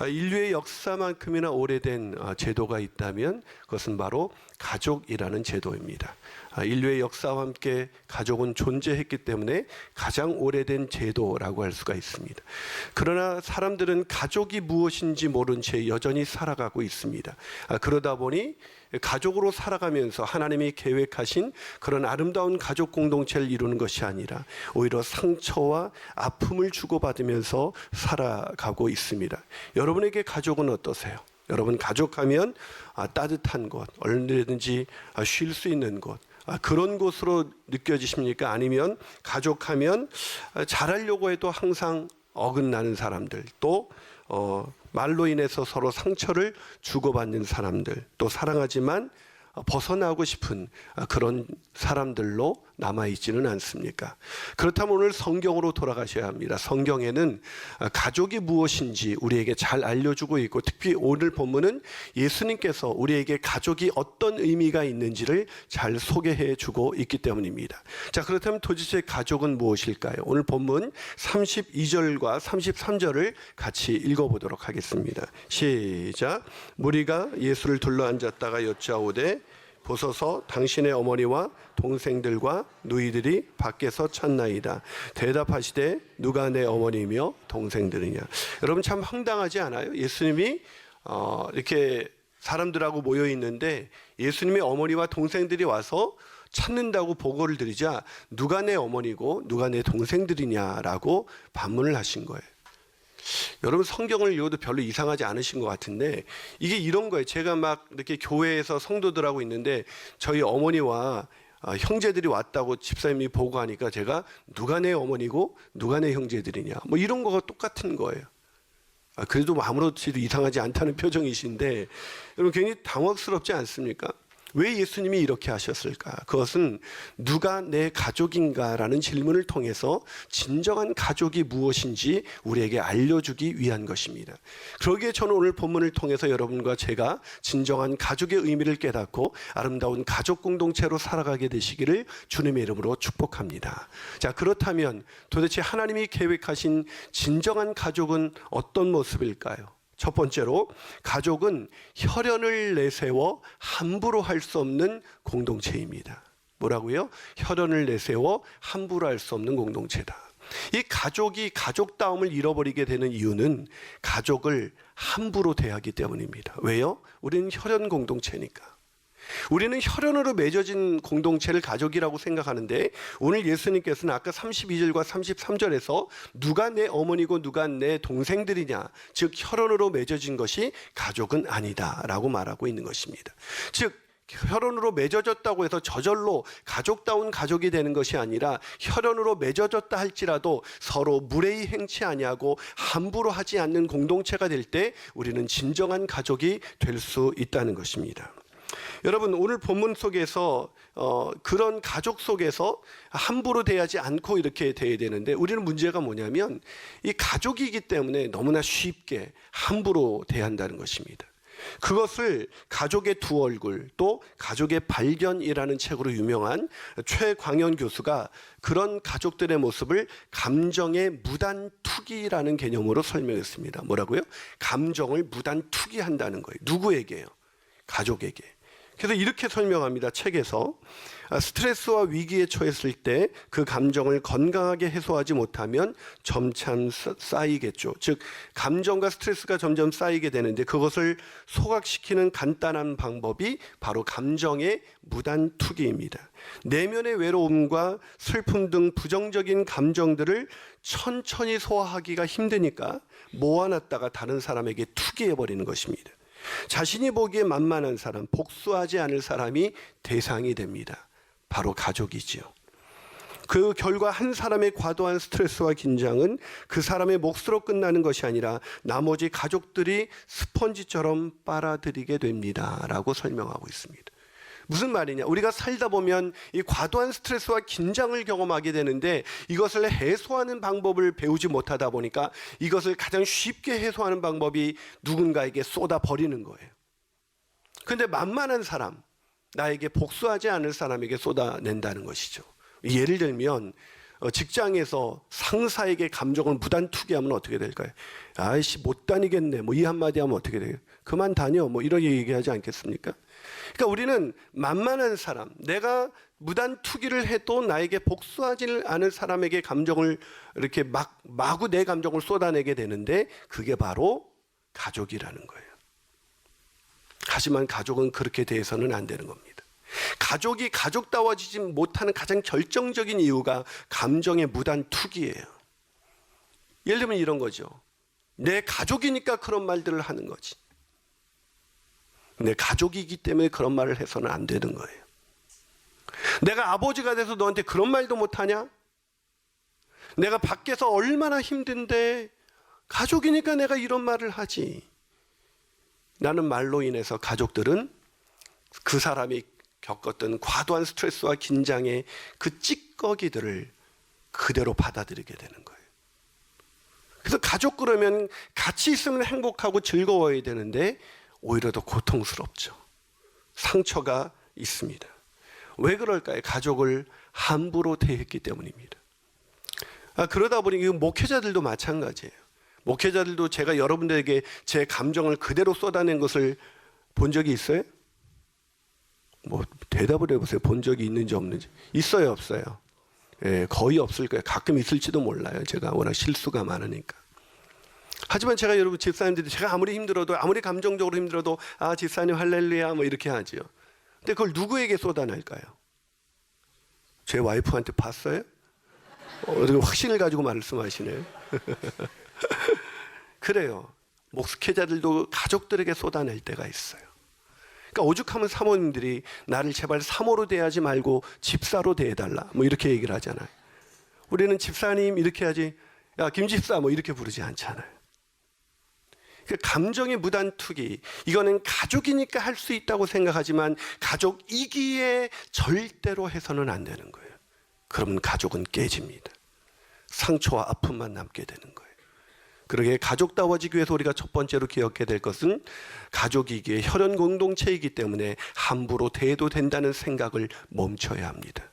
인류의 역사만큼이나 오래된 제도가 있다면 그것은 바로 가족이라는 제도입니다. 인류의 역사와 함께 가족은 존재했기 때문에 가장 오래된 제도라고 할 수가 있습니다. 그러나 사람들은 가족이 무엇인지 모른 채 여전히 살아가고 있습니다. 그러다 보니 가족으로 살아가면서 하나님이 계획하신 그런 아름다운 가족 공동체를 이루는 것이 아니라 오히려 상처와 아픔을 주고받으면서 살아가고 있습니다. 여러분에게 가족은 어떠세요? 여러분 가족하면 따뜻한 곳, 얼마든지 쉴 수 있는 곳, 그런 곳으로 느껴지십니까? 아니면 가족하면 잘하려고 해도 항상 어긋나는 사람들, 또 말로 인해서 서로 상처를 주고받는 사람들, 또 사랑하지만 벗어나고 싶은 그런 사람들로 남아있지는 않습니까? 그렇다면 오늘 성경으로 돌아가셔야 합니다. 성경에는 가족이 무엇인지 우리에게 잘 알려주고 있고, 특히 오늘 본문은 예수님께서 우리에게 가족이 어떤 의미가 있는지를 잘 소개해 주고 있기 때문입니다. 자, 그렇다면 도대체 가족은 무엇일까요? 오늘 본문 32절과 33절을 같이 읽어보도록 하겠습니다. 시작. 무리가 예수를 둘러앉았다가 여짜오되 보소서 당신의 어머니와 동생들과 누이들이 밖에서 찾나이다. 대답하시되 누가 내 어머니며 동생들이냐. 여러분 참 황당하지 않아요? 예수님이 이렇게 사람들하고 모여 있는데 예수님의 어머니와 동생들이 와서 찾는다고 보고를 드리자 누가 내 어머니고 누가 내 동생들이냐라고 반문을 하신 거예요. 여러분 성경을 읽어도 별로 이상하지 않으신 것 같은데 이게 이런 거예요. 제가 막 이렇게 교회에서 성도들하고 있는데 저희 어머니와 형제들이 왔다고 집사님이 보고하니까 제가 누가 내 어머니고 누가 내 형제들이냐 뭐 이런 거가 똑같은 거예요. 그래도 아무렇지도 이상하지 않다는 표정이신데 여러분 굉장히 당황스럽지 않습니까? 왜 예수님이 이렇게 하셨을까? 그것은 누가 내 가족인가라는 질문을 통해서 진정한 가족이 무엇인지 우리에게 알려주기 위한 것입니다. 그러기에 저는 오늘 본문을 통해서 여러분과 제가 진정한 가족의 의미를 깨닫고 아름다운 가족 공동체로 살아가게 되시기를 주님의 이름으로 축복합니다. 자, 그렇다면 도대체 하나님이 계획하신 진정한 가족은 어떤 모습일까요? 첫 번째로 가족은 혈연을 내세워 함부로 할 수 없는 공동체입니다. 뭐라고요? 혈연을 내세워 함부로 할 수 없는 공동체다. 이 가족이 가족다움을 잃어버리게 되는 이유는 가족을 함부로 대하기 때문입니다. 왜요? 우리는 혈연 공동체니까. 우리는 혈연으로 맺어진 공동체를 가족이라고 생각하는데 오늘 예수님께서는 아까 32절과 33절에서 누가 내 어머니고 누가 내 동생들이냐, 즉 혈연으로 맺어진 것이 가족은 아니다 라고 말하고 있는 것입니다. 즉 혈연으로 맺어졌다고 해서 저절로 가족다운 가족이 되는 것이 아니라 혈연으로 맺어졌다 할지라도 서로 무례히 행치 아니하고 함부로 하지 않는 공동체가 될 때 우리는 진정한 가족이 될 수 있다는 것입니다. 여러분 오늘 본문 속에서 그런 가족 속에서 함부로 대하지 않고 이렇게 대해야 되는데 우리는 문제가 뭐냐면 이 가족이기 때문에 너무나 쉽게 함부로 대한다는 것입니다. 그것을 가족의 두 얼굴 또 가족의 발견이라는 책으로 유명한 최광현 교수가 그런 가족들의 모습을 감정의 무단 투기라는 개념으로 설명했습니다. 뭐라고요? 감정을 무단 투기한다는 거예요. 누구에게요? 가족에게. 그래서 이렇게 설명합니다. 책에서 스트레스와 위기에 처했을 때 그 감정을 건강하게 해소하지 못하면 점점 쌓이겠죠. 즉 감정과 스트레스가 점점 쌓이게 되는데 그것을 소각시키는 간단한 방법이 바로 감정의 무단 투기입니다. 내면의 외로움과 슬픔 등 부정적인 감정들을 천천히 소화하기가 힘드니까 모아놨다가 다른 사람에게 투기해버리는 것입니다. 자신이 보기에 만만한 사람, 복수하지 않을 사람이 대상이 됩니다. 바로 가족이지요. 그 결과 한 사람의 과도한 스트레스와 긴장은 그 사람의 몫으로 끝나는 것이 아니라 나머지 가족들이 스펀지처럼 빨아들이게 됩니다. 라고 설명하고 있습니다. 무슨 말이냐? 우리가 살다 보면 이 과도한 스트레스와 긴장을 경험하게 되는데 이것을 해소하는 방법을 배우지 못하다 보니까 이것을 가장 쉽게 해소하는 방법이 누군가에게 쏟아버리는 거예요. 그런데 만만한 사람, 나에게 복수하지 않을 사람에게 쏟아낸다는 것이죠. 예를 들면 직장에서 상사에게 감정을 무단 투기하면 어떻게 될까요? 아이씨 못 다니겠네. 뭐 이 한마디 하면 어떻게 돼요? 그만 다녀. 뭐 이렇게 얘기하지 않겠습니까? 그러니까 우리는 만만한 사람, 내가 무단 투기를 해도 나에게 복수하지 않을 사람에게 감정을 이렇게 마구 내 감정을 쏟아내게 되는데 그게 바로 가족이라는 거예요. 하지만 가족은 그렇게 돼서는 안 되는 겁니다. 가족이 가족다워지지 못하는 가장 결정적인 이유가 감정의 무단 투기예요. 예를 들면 이런 거죠. 내 가족이니까 그런 말들을 하는 거지. 내 가족이기 때문에 그런 말을 해서는 안 되는 거예요. 내가 아버지가 돼서 너한테 그런 말도 못하냐? 내가 밖에서 얼마나 힘든데 가족이니까 내가 이런 말을 하지. 라는 말로 인해서 가족들은 그 사람이 겪었던 과도한 스트레스와 긴장의 그 찌꺼기들을 그대로 받아들이게 되는 거예요. 그래서 가족 그러면 같이 있으면 행복하고 즐거워야 되는데 오히려 더 고통스럽죠. 상처가 있습니다. 왜 그럴까요? 가족을 함부로 대했기 때문입니다. 그러다 보니 목회자들도 마찬가지예요. 목회자들도 제가 여러분들에게 제 감정을 그대로 쏟아낸 것을 본 적이 있어요? 뭐 대답을 해보세요. 본 적이 있는지 없는지. 있어요, 없어요? 예, 거의 없을 거예요. 가끔 있을지도 몰라요. 제가 워낙 실수가 많으니까. 하지만 제가 여러분 집사님들이 제가 아무리 힘들어도 아무리 감정적으로 힘들어도 집사님 할렐루야 뭐 이렇게 하죠. 근데 그걸 누구에게 쏟아낼까요? 제 와이프한테 봤어요? 확신을 가지고 말씀하시네요. 그래요. 목회자들도 가족들에게 쏟아낼 때가 있어요. 그러니까 오죽하면 사모님들이 나를 제발 사모로 대하지 말고 집사로 대해달라 뭐 이렇게 얘기를 하잖아요. 우리는 집사님 이렇게 하지 야 김집사 뭐 이렇게 부르지 않잖아요. 그러니까 감정의 무단 투기, 이거는 가족이니까 할 수 있다고 생각하지만 가족이기에 절대로 해서는 안 되는 거예요. 그러면 가족은 깨집니다. 상처와 아픔만 남게 되는 거예요. 그러기에 가족다워지기 위해서 우리가 첫 번째로 기억해야 될 것은 가족이기에 혈연 공동체이기 때문에 함부로 대해도 된다는 생각을 멈춰야 합니다.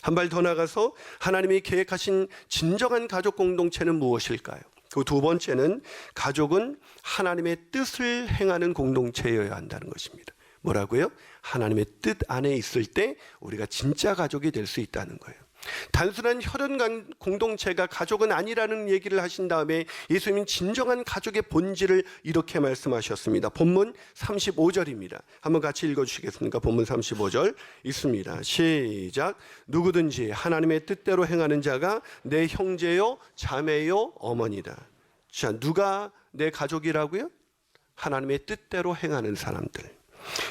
한 발 더 나가서 하나님이 계획하신 진정한 가족 공동체는 무엇일까요? 그 두 번째는 가족은 하나님의 뜻을 행하는 공동체여야 한다는 것입니다. 뭐라고요? 하나님의 뜻 안에 있을 때 우리가 진짜 가족이 될 수 있다는 거예요. 단순한 혈연 공동체가 가족은 아니라는 얘기를 하신 다음에 예수님은 진정한 가족의 본질을 이렇게 말씀하셨습니다. 본문 35절입니다. 한번 같이 읽어주시겠습니까? 본문 35절 있습니다. 시작. 누구든지 하나님의 뜻대로 행하는 자가 내 형제요 자매요 어머니다. 자, 누가 내 가족이라고요? 하나님의 뜻대로 행하는 사람들.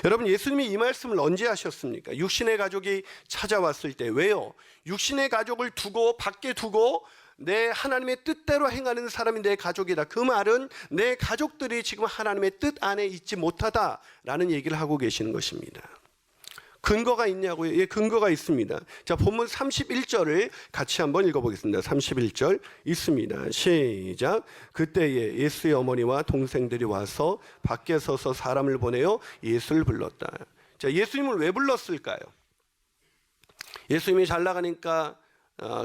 여러분 예수님이 이 말씀을 언제 하셨습니까? 육신의 가족이 찾아왔을 때. 왜요? 육신의 가족을 두고 밖에 두고 내 하나님의 뜻대로 행하는 사람이 내 가족이다. 그 말은 내 가족들이 지금 하나님의 뜻 안에 있지 못하다라는 얘기를 하고 계시는 것입니다. 근거가 있냐고요? 예, 근거가 있습니다. 자, 본문 31절을 같이 한번 읽어보겠습니다. 31절 있습니다. 시작. 그때에 예수의 어머니와 동생들이 와서 밖에 서서 사람을 보내어 예수를 불렀다. 자, 예수님을 왜 불렀을까요? 예수님이 잘 나가니까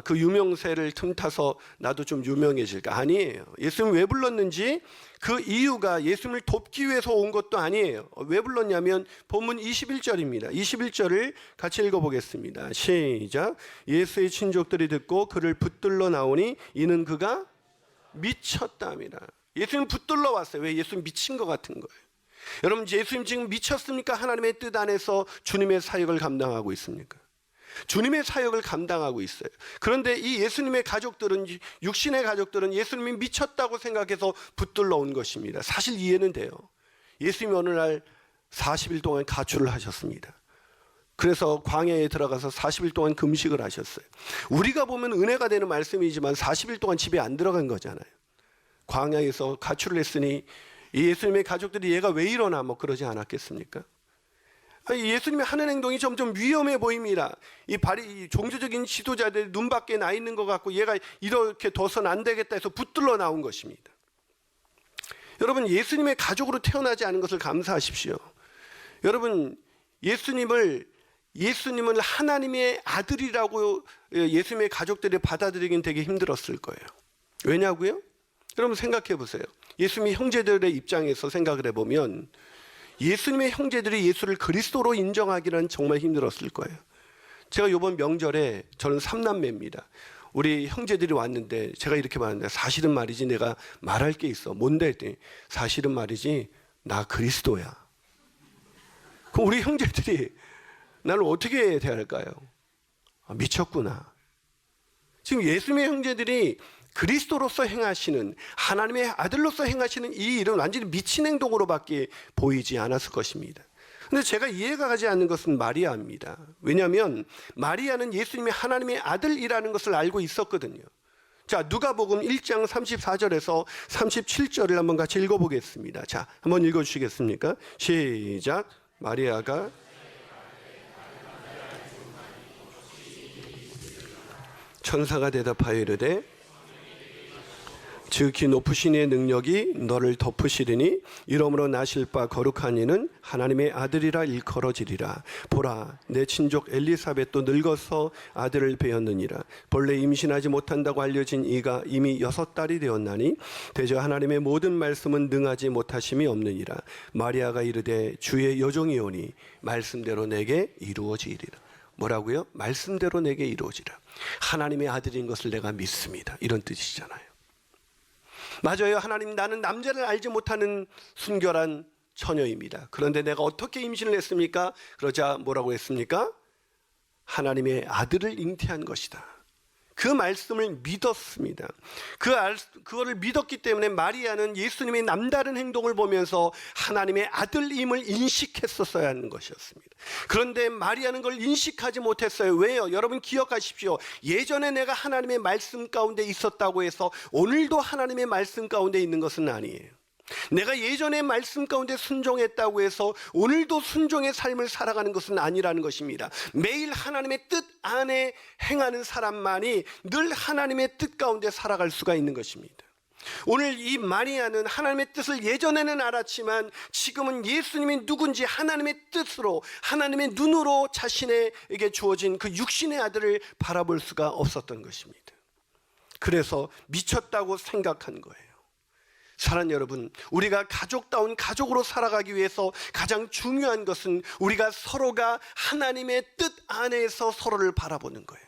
그 유명세를 틈타서 나도 좀 유명해질까? 아니에요. 예수님 왜 불렀는지 그 이유가 예수님을 돕기 위해서 온 것도 아니에요. 왜 불렀냐면 본문 21절입니다. 21절을 같이 읽어보겠습니다. 시작. 예수의 친족들이 듣고 그를 붙들러 나오니 이는 그가 미쳤답니다. 예수님 붙들러 왔어요. 왜? 예수님 미친 것 같은 거예요. 여러분 예수님 지금 미쳤습니까? 하나님의 뜻 안에서 주님의 사역을 감당하고 있습니까? 주님의 사역을 감당하고 있어요. 그런데 이 예수님의 가족들은, 육신의 가족들은 예수님이 미쳤다고 생각해서 붙들러 온 것입니다. 사실 이해는 돼요. 예수님이 어느 날 40일 동안 가출을 하셨습니다. 그래서 광야에 들어가서 40일 동안 금식을 하셨어요. 우리가 보면 은혜가 되는 말씀이지만 40일 동안 집에 안 들어간 거잖아요. 광야에서 가출을 했으니 이 예수님의 가족들이 얘가 왜 이러나 뭐 그러지 않았겠습니까? 예수님이 하는 행동이 점점 위험해 보입니다. 이 종교적인 지도자들 눈 밖에 나 있는 것 같고 얘가 이렇게 둬서는 안 되겠다 해서 붙들러 나온 것입니다. 여러분 예수님의 가족으로 태어나지 않은 것을 감사하십시오. 여러분 예수님을 예수님을 하나님의 아들이라고 예수님의 가족들이 받아들이긴 되게 힘들었을 거예요. 왜냐고요? 여러분 생각해 보세요. 예수님의 형제들의 입장에서 생각을 해보면 예수님의 형제들이 예수를 그리스도로 인정하기는 정말 힘들었을 거예요. 제가 이번 명절에, 저는 3남매입니다. 우리 형제들이 왔는데 제가 이렇게 말하는데, 사실은 말이지 내가 말할 게 있어. 뭔데 했더니, 사실은 말이지 나 그리스도야. 그럼 우리 형제들이 나를 어떻게 대할까요? 미쳤구나. 지금 예수님의 형제들이 그리스도로서 행하시는, 하나님의 아들로서 행하시는 이 일은 완전히 미친 행동으로밖에 보이지 않았을 것입니다. 근데 제가 이해가 가지 않는 것은 마리아입니다. 왜냐하면 마리아는 예수님이 하나님의 아들이라는 것을 알고 있었거든요. 자, 누가복음 1장 34절에서 37절을 한번 같이 읽어보겠습니다. 자, 한번 읽어주시겠습니까? 시작. 마리아가 천사가 대답하여 이르되, 지극히 높으신 이의 능력이 너를 덮으시리니 이러므로 나실 바 거룩한 이는 하나님의 아들이라 일컬어지리라. 보라, 내 친족 엘리사벳도 늙어서 아들을 배었느니라. 본래 임신하지 못한다고 알려진 이가 이미 6달이 되었나니 대저 하나님의 모든 말씀은 능하지 못하심이 없느니라. 마리아가 이르되, 주의 여종이오니 말씀대로 내게 이루어지리라. 뭐라고요? 말씀대로 내게 이루어지라. 하나님의 아들인 것을 내가 믿습니다. 이런 뜻이잖아요. 맞아요. 하나님, 나는 남자를 알지 못하는 순결한 처녀입니다. 그런데 내가 어떻게 임신을 했습니까? 그러자 뭐라고 했습니까? 하나님의 아들을 잉태한 것이다. 그 말씀을 믿었습니다. 그거를 믿었기 때문에 마리아는 예수님의 남다른 행동을 보면서 하나님의 아들임을 인식했었어야 하는 것이었습니다. 그런데 마리아는 그걸 인식하지 못했어요. 왜요? 여러분 기억하십시오. 예전에 내가 하나님의 말씀 가운데 있었다고 해서 오늘도 하나님의 말씀 가운데 있는 것은 아니에요. 내가 예전에 말씀 가운데 순종했다고 해서 오늘도 순종의 삶을 살아가는 것은 아니라는 것입니다. 매일 하나님의 뜻 안에 행하는 사람만이 늘 하나님의 뜻 가운데 살아갈 수가 있는 것입니다. 오늘 이 마리아는 하나님의 뜻을 예전에는 알았지만 지금은 예수님이 누군지 하나님의 뜻으로, 하나님의 눈으로 자신에게 주어진 그 육신의 아들을 바라볼 수가 없었던 것입니다. 그래서 미쳤다고 생각한 거예요. 사랑하는 여러분, 우리가 가족다운 가족으로 살아가기 위해서 가장 중요한 것은 우리가 서로가 하나님의 뜻 안에서 서로를 바라보는 거예요.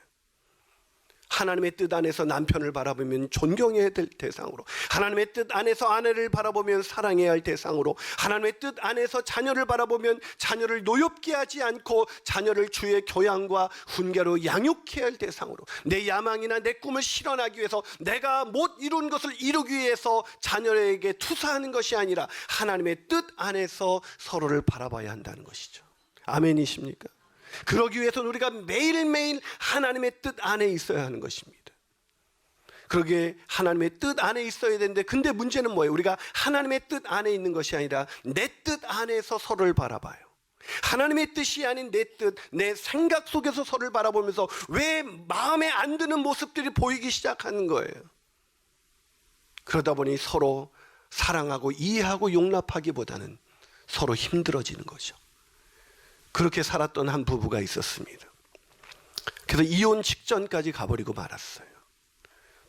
하나님의 뜻 안에서 남편을 바라보면 존경해야 될 대상으로, 하나님의 뜻 안에서 아내를 바라보면 사랑해야 할 대상으로, 하나님의 뜻 안에서 자녀를 바라보면 자녀를 노엽게 하지 않고 자녀를 주의 교양과 훈계로 양육해야 할 대상으로, 내 야망이나 내 꿈을 실현하기 위해서 내가 못 이룬 것을 이루기 위해서 자녀에게 투사하는 것이 아니라 하나님의 뜻 안에서 서로를 바라봐야 한다는 것이죠. 아멘이십니까? 그러기 위해서는 우리가 매일매일 하나님의 뜻 안에 있어야 하는 것입니다. 그러기에 하나님의 뜻 안에 있어야 되는데, 근데 문제는 뭐예요? 우리가 하나님의 뜻 안에 있는 것이 아니라 내 뜻 안에서 서로를 바라봐요. 하나님의 뜻이 아닌 내 뜻, 내 생각 속에서 서로를 바라보면서 왜 마음에 안 드는 모습들이 보이기 시작하는 거예요. 그러다 보니 서로 사랑하고 이해하고 용납하기보다는 서로 힘들어지는 거죠. 그렇게 살았던 한 부부가 있었습니다. 그래서 이혼 직전까지 가버리고 말았어요.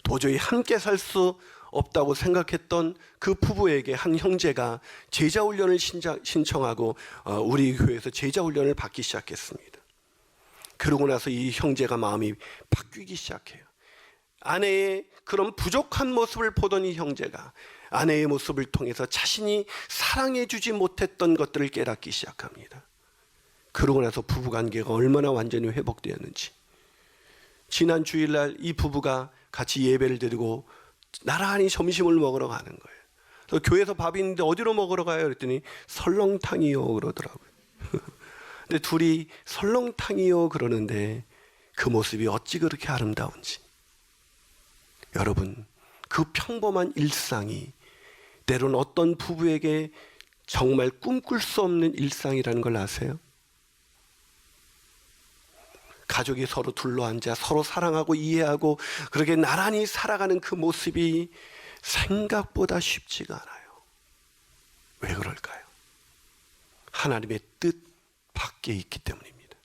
도저히 함께 살 수 없다고 생각했던 그 부부에게 한 형제가 제자훈련을 신청하고 우리 교회에서 제자훈련을 받기 시작했습니다. 그러고 나서 이 형제가 마음이 바뀌기 시작해요. 아내의 그런 부족한 모습을 보던 이 형제가 아내의 모습을 통해서 자신이 사랑해주지 못했던 것들을 깨닫기 시작합니다. 그러고 나서 부부관계가 얼마나 완전히 회복되었는지, 지난 주일날 이 부부가 같이 예배를 드리고 나란히 점심을 먹으러 가는 거예요. 그래서 교회에서 밥이 있는데 어디로 먹으러 가요? 그랬더니 설렁탕이요 그러더라고요. 근데 둘이 설렁탕이요 그러는데 그 모습이 어찌 그렇게 아름다운지. 여러분, 그 평범한 일상이 때로는 어떤 부부에게 정말 꿈꿀 수 없는 일상이라는 걸 아세요? 가족이 서로 둘러앉아 서로 사랑하고 이해하고 그렇게 나란히 살아가는 그 모습이 생각보다 쉽지가 않아요. 왜 그럴까요? 하나님의 뜻 밖에 있기 때문입니다.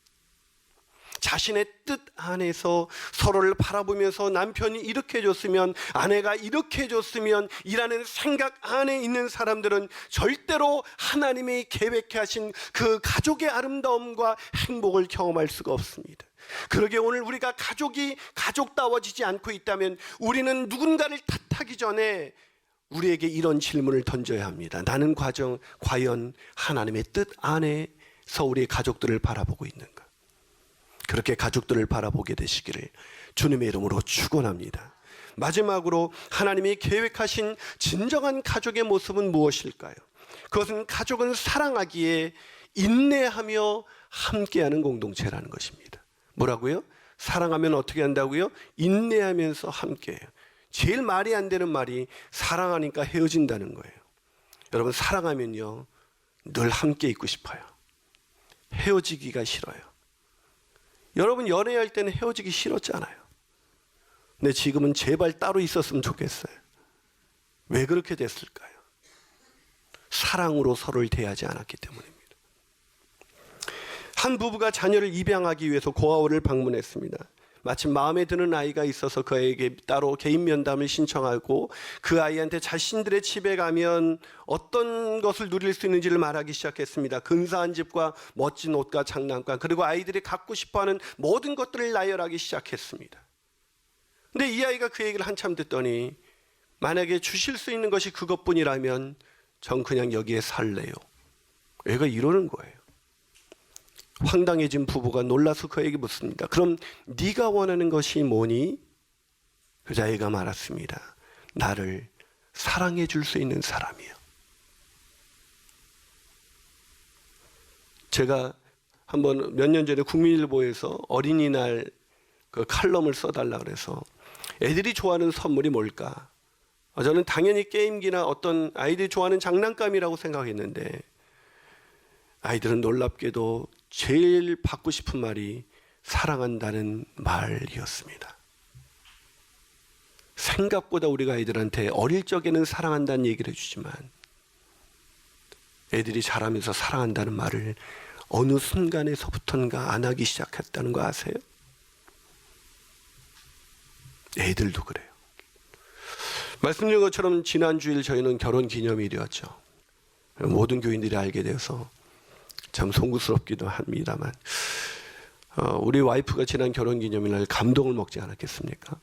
자신의 뜻 안에서 서로를 바라보면서 남편이 이렇게 해줬으면, 아내가 이렇게 해줬으면 이라는 생각 안에 있는 사람들은 절대로 하나님이 계획해 하신 그 가족의 아름다움과 행복을 경험할 수가 없습니다. 그러게 오늘 우리가 가족이 가족다워지지 않고 있다면 우리는 누군가를 탓하기 전에 우리에게 이런 질문을 던져야 합니다. 나는 과연 하나님의 뜻 안에서 우리의 가족들을 바라보고 있는가? 그렇게 가족들을 바라보게 되시기를 주님의 이름으로 축원합니다. 마지막으로 하나님이 계획하신 진정한 가족의 모습은 무엇일까요? 그것은 가족은 사랑하기에 인내하며 함께하는 공동체라는 것입니다. 뭐라고요? 사랑하면 어떻게 한다고요? 인내하면서 함께해요. 제일 말이 안 되는 말이 사랑하니까 헤어진다는 거예요. 여러분, 사랑하면요 늘 함께 있고 싶어요. 헤어지기가 싫어요. 여러분, 연애할 때는 헤어지기 싫었잖아요. 근데 지금은 제발 따로 있었으면 좋겠어요. 왜 그렇게 됐을까요? 사랑으로 서로를 대하지 않았기 때문입니다. 한 부부가 자녀를 입양하기 위해서 고아원을 방문했습니다. 마침 마음에 드는 아이가 있어서 그에게 따로 개인 면담을 신청하고 그 아이한테 자신들의 집에 가면 어떤 것을 누릴 수 있는지를 말하기 시작했습니다. 근사한 집과 멋진 옷과 장난감, 그리고 아이들이 갖고 싶어하는 모든 것들을 나열하기 시작했습니다. 근데 이 아이가 그 얘기를 한참 듣더니 만약에 주실 수 있는 것이 그것뿐이라면 전 그냥 여기에 살래요. 애가 이러는 거예요. 황당해진 부부가 놀라서 그에게 묻습니다. 그럼 네가 원하는 것이 뭐니? 여자애가 말했습니다. 나를 사랑해 줄 수 있는 사람이요. 제가 한번 몇 년 전에 국민일보에서 어린이날 그 칼럼을 써달라 그래서 애들이 좋아하는 선물이 뭘까? 저는 당연히 게임기나 어떤 아이들이 좋아하는 장난감이라고 생각했는데 아이들은 놀랍게도 제일 받고 싶은 말이 사랑한다는 말이었습니다. 생각보다 우리가 아이들한테 어릴 적에는 사랑한다는 얘기를 해주지만 애들이 자라면서 사랑한다는 말을 어느 순간에서부턴가 안 하기 시작했다는 거 아세요? 애들도 그래요. 말씀드린 것처럼 지난 주일 저희는 결혼기념일이었죠. 모든 교인들이 알게 되어서 참 송구스럽기도 합니다만 우리 와이프가 지난 결혼기념일날 감동을 먹지 않았겠습니까?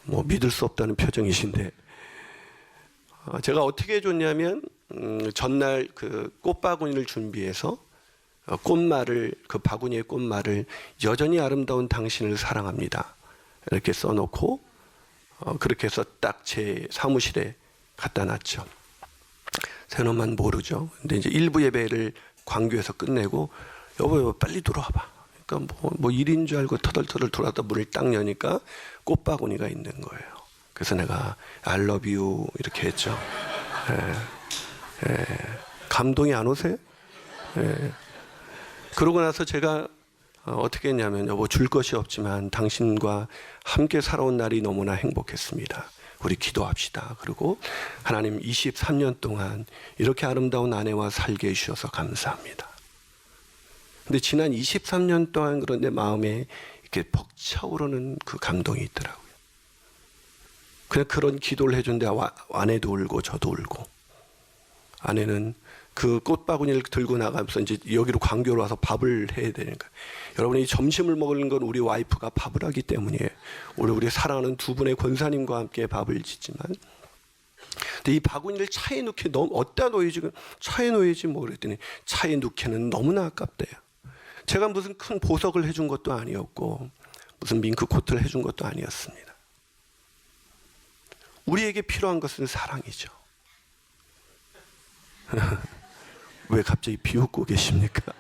뭐 믿을 수 없다는 표정이신데 제가 어떻게 해줬냐면 전날 그 꽃바구니를 준비해서 꽃말을, 그 바구니의 꽃말을 여전히 아름다운 당신을 사랑합니다 이렇게 써놓고 그렇게 해서 딱 제 사무실에 갖다 놨죠. 새놈만 모르죠. 근데 이제 일부 예배를 광교에서 끝내고 여보 빨리 들어와봐. 그러니까 뭐 일인 줄 알고 터덜터덜 들어왔다 문을 딱 여니까 꽃바구니가 있는 거예요. 그래서 내가 I love you 이렇게 했죠. 감동이 안 오세요? 그러고 나서 제가 어떻게 했냐면 여보 줄 것이 없지만 당신과 함께 살아온 날이 너무나 행복했습니다. 우리 기도합시다. 그리고 하나님 23년 동안 이렇게 아름다운 아내와 살게 해주셔서 감사합니다. 근데 지난 23년 동안 그런데 마음에 이렇게 벅차오르는 그 감동이 있더라고요. 그냥 그런 기도를 해준데 아내도 울고 저도 울고 아내는 그 꽃바구니를 들고 나가면서 이제 여기로 광교로 와서 밥을 해야 되니까 여러분이 점심을 먹는 건 우리 와이프가 밥을 하기 때문이에요. 우리 사랑하는 두 분의 권사님과 함께 밥을 짓지만 근데 이 바구니를 차에 넣기 너무 어디다 놓여야지 차에 놓여야지 뭐 그랬더니 차에 넣기는 너무나 아깝대요. 제가 무슨 큰 보석을 해준 것도 아니었고 무슨 밍크 코트를 해준 것도 아니었습니다. 우리에게 필요한 것은 사랑이죠. 왜 갑자기 비웃고 계십니까?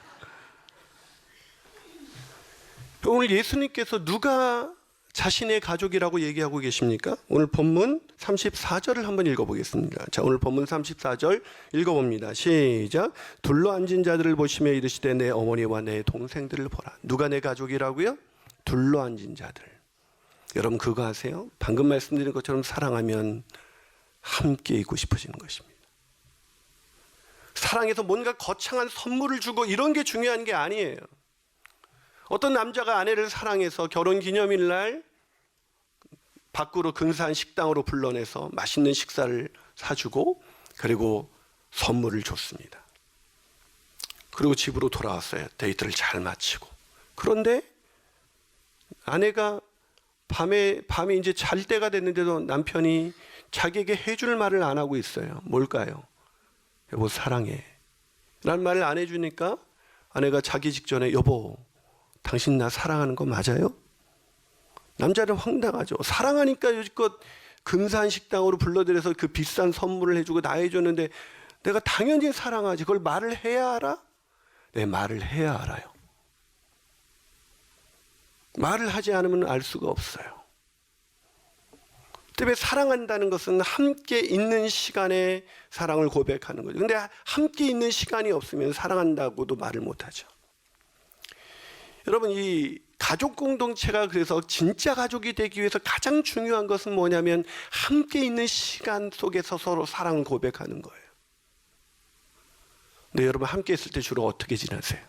오늘 예수님께서 누가 자신의 가족이라고 얘기하고 계십니까? 오늘 본문 34절을 한번 읽어보겠습니다. 자, 오늘 본문 34절 읽어봅니다. 시작. 둘러앉은 자들을 보시며 이르시되 내 어머니와 내 동생들을 보라. 누가 내 가족이라고요? 둘러앉은 자들. 여러분 그거 아세요? 방금 말씀드린 것처럼 사랑하면 함께 있고 싶어지는 것입니다. 사랑해서 뭔가 거창한 선물을 주고 이런 게 중요한 게 아니에요. 어떤 남자가 아내를 사랑해서 결혼기념일 날 밖으로 근사한 식당으로 불러내서 맛있는 식사를 사주고 그리고 선물을 줬습니다. 그리고 집으로 돌아왔어요. 데이트를 잘 마치고. 그런데 아내가 밤에 이제 잘 때가 됐는데도 남편이 자기에게 해줄 말을 안 하고 있어요. 뭘까요? 여보 사랑해 라는 말을 안 해주니까 아내가 자기 직전에 여보 당신 나 사랑하는 거 맞아요? 남자는 황당하죠. 사랑하니까 여지껏 근사한 식당으로 불러들여서 그 비싼 선물을 해주고 다 해줬는데 내가 당연히 사랑하지. 그걸 말을 해야 알아? 네, 말을 해야 알아요. 말을 하지 않으면 알 수가 없어요. 때문에 사랑한다는 것은 함께 있는 시간에 사랑을 고백하는 거죠. 근데 함께 있는 시간이 없으면 사랑한다고도 말을 못하죠. 여러분, 이 가족 공동체가 그래서 진짜 가족이 되기 위해서 가장 중요한 것은 뭐냐면 함께 있는 시간 속에서 서로 사랑을 고백하는 거예요. 근데 여러분 함께 있을 때 주로 어떻게 지내세요?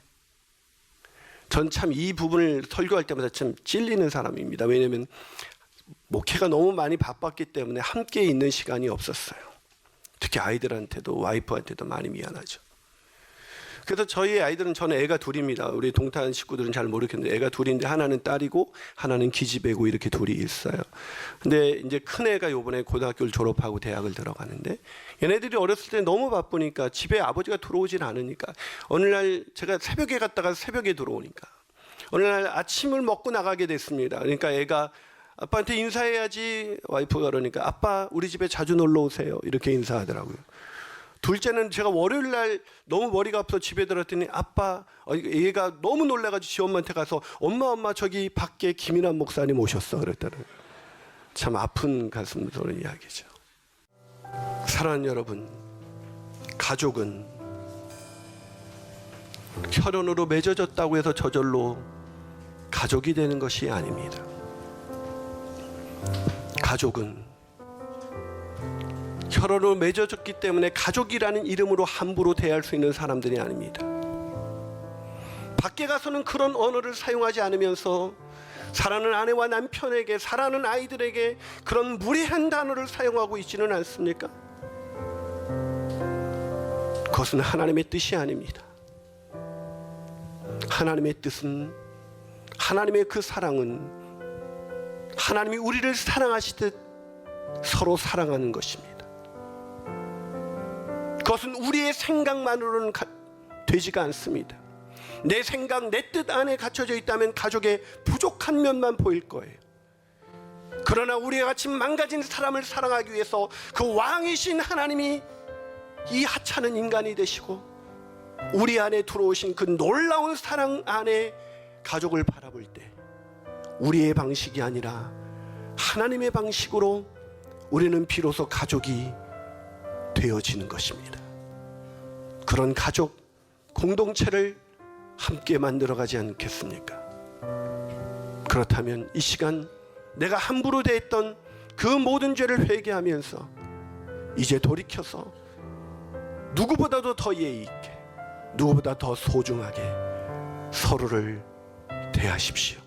전 참 이 부분을 설교할 때마다 참 찔리는 사람입니다. 왜냐하면 목회가 너무 많이 바빴기 때문에 함께 있는 시간이 없었어요. 특히 아이들한테도 와이프한테도 많이 미안하죠. 그래서 저희 아이들은, 저는 애가 둘입니다. 우리 동탄 식구들은 잘 모르겠는데 애가 둘인데 하나는 딸이고 하나는 기집애고 이렇게 둘이 있어요. 근데 이제 큰 애가 요번에 고등학교를 졸업하고 대학을 들어가는데 얘네들이 어렸을 때 너무 바쁘니까 집에 아버지가 들어오질 않으니까 어느 날 제가 새벽에 갔다가 새벽에 들어오니까 어느 날 아침을 먹고 나가게 됐습니다. 그러니까 애가 아빠한테 인사해야지, 와이프가 그러니까 아빠 우리 집에 자주 놀러 오세요 이렇게 인사하더라고요. 둘째는 제가 월요일 날 너무 머리가 아파서 집에 들었더니 아빠, 얘가 너무 놀라가지고 지 엄마한테 가서 엄마 저기 밖에 김인환 목사님 오셨어 그랬더라고요. 참 아픈 가슴 돋는 이야기죠. 사랑하는 여러분, 가족은 혈연으로 맺어졌다고 해서 저절로 가족이 되는 것이 아닙니다. 가족은 혈연으로 맺어졌기 때문에 가족이라는 이름으로 함부로 대할 수 있는 사람들이 아닙니다. 밖에 가서는 그런 언어를 사용하지 않으면서 사랑하는 아내와 남편에게, 사랑하는 아이들에게 그런 무례한 단어를 사용하고 있지는 않습니까? 그것은 하나님의 뜻이 아닙니다. 하나님의 뜻은, 하나님의 그 사랑은 하나님이 우리를 사랑하시듯 서로 사랑하는 것입니다. 그것은 우리의 생각만으로는 되지가 않습니다. 내 생각, 내 뜻 안에 갇혀져 있다면 가족의 부족한 면만 보일 거예요. 그러나 우리가 같이 망가진 사람을 사랑하기 위해서 그 왕이신 하나님이 이 하찮은 인간이 되시고 우리 안에 들어오신 그 놀라운 사랑 안에 가족을 바라볼 때 우리의 방식이 아니라 하나님의 방식으로 우리는 비로소 가족이 되어지는 것입니다. 그런 가족 공동체를 함께 만들어가지 않겠습니까? 그렇다면 이 시간 내가 함부로 대했던 그 모든 죄를 회개하면서 이제 돌이켜서 누구보다도 더 예의 있게, 누구보다 더 소중하게 서로를 대하십시오.